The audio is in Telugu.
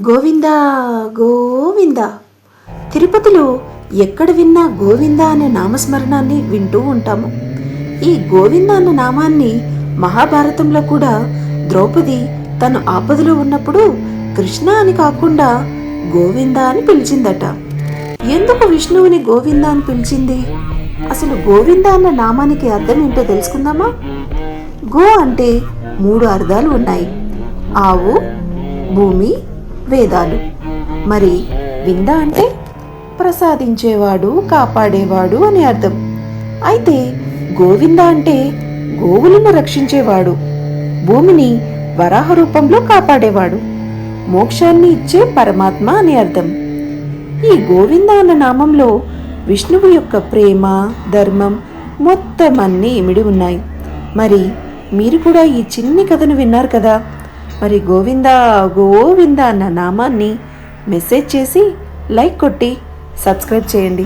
గోవింద గోవింద. తిరుపతిలో ఎక్కడ విన్నా గోవింద అనే నామస్మరణాన్ని వింటూ ఉంటాము. ఈ గోవింద అన్న నామాన్ని మహాభారతంలో కూడా ద్రౌపది తను ఆపదలో ఉన్నప్పుడు కృష్ణ అని కాకుండా గోవింద అని పిలిచిందట. ఎందుకు విష్ణువుని గోవింద అని పిలిచింది? అసలు గోవింద అన్న నామానికి అర్థం ఏంటో తెలుసుకుందామా? గో అంటే 3 అర్థాలు ఉన్నాయి: ఆవు, భూమి, వేదాలు. మరి వింద అంటే ప్రసాదించేవాడు, కాపాడేవాడు అని అర్థం. అయితే గోవింద అంటే గోవులను రక్షించేవాడు, భూమిని వరాహ రూపంలో కాపాడేవాడు, మోక్షాన్ని ఇచ్చే పరమాత్మ అని అర్థం. ఈ గోవింద అన్న నామంలో విష్ణువు యొక్క ప్రేమ, ధర్మం మొత్తం అన్నీ ఇమిడి ఉన్నాయి. మరి మీరు కూడా ఈ చిన్ని కథను విన్నారు కదా. మరి గోవింద గోవింద అన్న నామాన్ని మెసేజ్ చేసి లైక్ కొట్టి సబ్స్క్రైబ్ చేయండి.